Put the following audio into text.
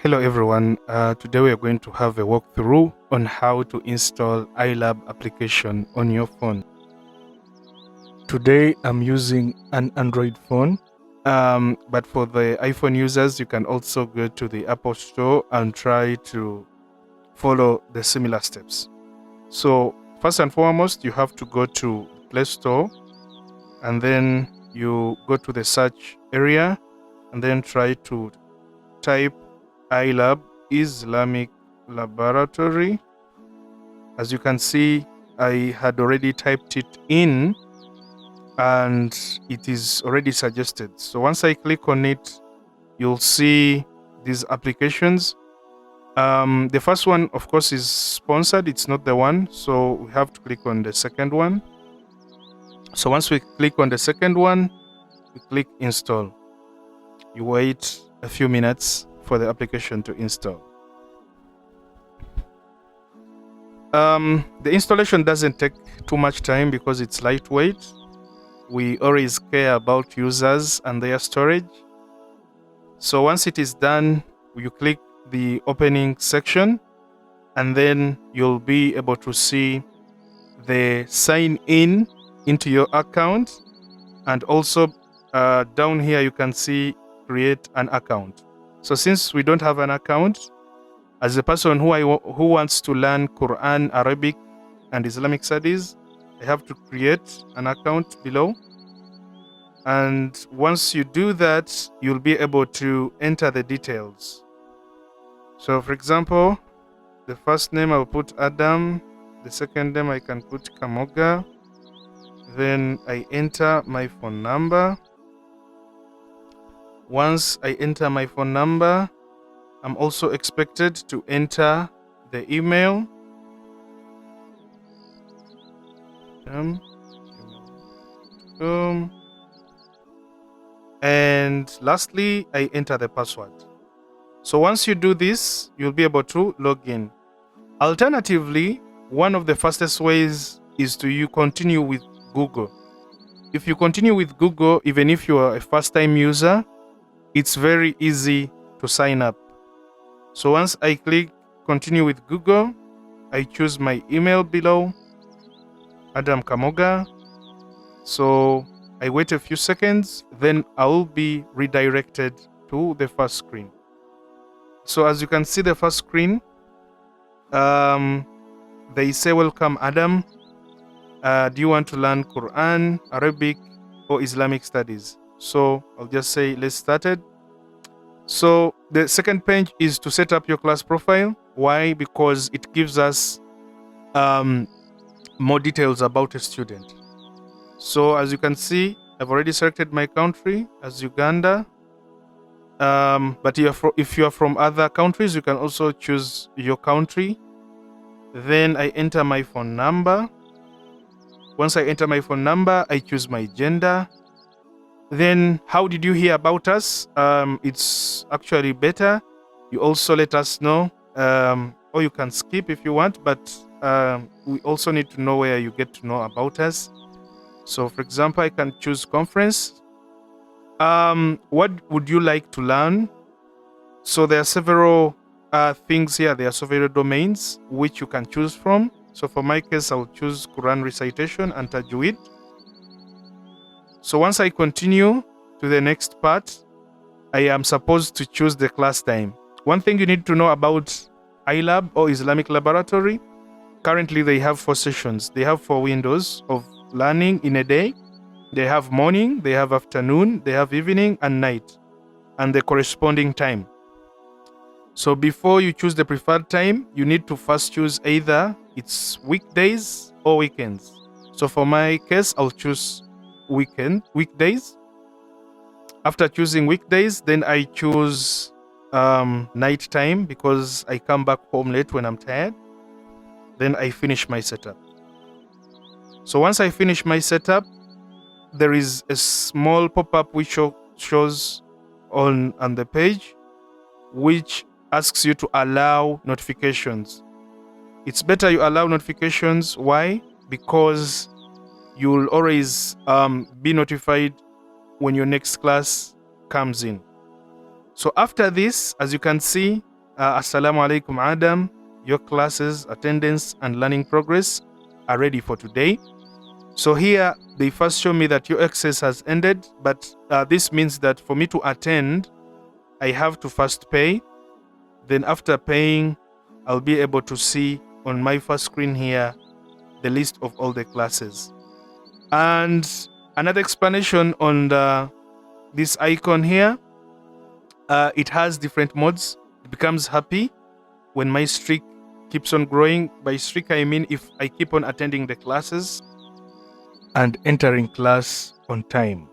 Hello everyone. Today we are going to have a walkthrough on how to install iLab application on your phone. Today I'm using an Android phone, but for the iPhone users, you can also go to the Apple Store and try to follow the similar steps. So first and foremost, you have to go to Play Store and then you go to the search area and then try to type iLab, Islamic Laboratory. As you can see, I had already typed it in and it is already suggested. So once I click on it, you'll see these applications. The first one, of course, is sponsored. It's not the one. So we have to click on the second one. So once we click on the second one, we click install. You wait a few minutes for the application to install. The installation doesn't take too much time because it's lightweight. We always care about users and their storage. So once it is done, you click the opening section and then you'll be able to see the sign in into your account, and also down here you can see create an account. So since we don't have an account, as a person who wants to learn Qur'an, Arabic, and Islamic Studies, I have to create an account below. And once you do that, you'll be able to enter the details. So for example, the first name I'll put Adam, the second name I can put Kamoga, then I enter my phone number. Once I enter my phone number, I'm also expected to enter the email. And lastly, I enter the password. So once you do this, you'll be able to log in. Alternatively, one of the fastest ways is to continue with Google. If you continue with Google, even if you are a first-time user, it's very easy to sign up. So once I click continue with Google, I choose my email below, Adam Kamoga. So I wait a few seconds, then I will be redirected to the first screen. So as you can see, the first screen, they say, welcome Adam. Do you want to learn Quran, Arabic, or Islamic Studies? So I'll just say, let's start it. So the second page is to set up your class profile. Why? Because it gives us more details about a student. So as you can see, I've already selected my country as Uganda. But if you are from other countries, you can also choose your country. Then I enter my phone number. Once I enter my phone number, I choose my gender. Then how did you hear about us? It's actually better. You also let us know, or you can skip if you want, but we also need to know where you get to know about us. So for example, I can choose conference. What would you like to learn? So there are several things here. There are several domains which you can choose from. So for my case, I'll choose Quran recitation and Tajweed. So once I continue to the next part, I am supposed to choose the class time. One thing you need to know about iLab or Islamic Laboratory, currently they have 4 sessions. They have 4 windows of learning in a day. They have morning, they have afternoon, they have evening and night, and the corresponding time. So before you choose the preferred time, you need to first choose either it's weekdays or weekends. So for my case, I'll choose weekdays. After choosing weekdays, then I choose night time because I come back home late when I'm tired. Then I finish my setup. So once I finish my setup, there is a small pop-up which shows on the page, which asks you to allow notifications. It's better you allow notifications. Why? Because you'll always be notified when your next class comes in. So after this, as you can see, Assalamu alaikum Adam, your classes, attendance and learning progress are ready for today. So here they first show me that your access has ended, but this means that for me to attend, I have to first pay. Then after paying, I'll be able to see on my first screen here the list of all the classes. And another explanation on this icon here, it has different modes. It becomes happy when my streak keeps on growing. By streak, I mean if I keep on attending the classes and entering class on time.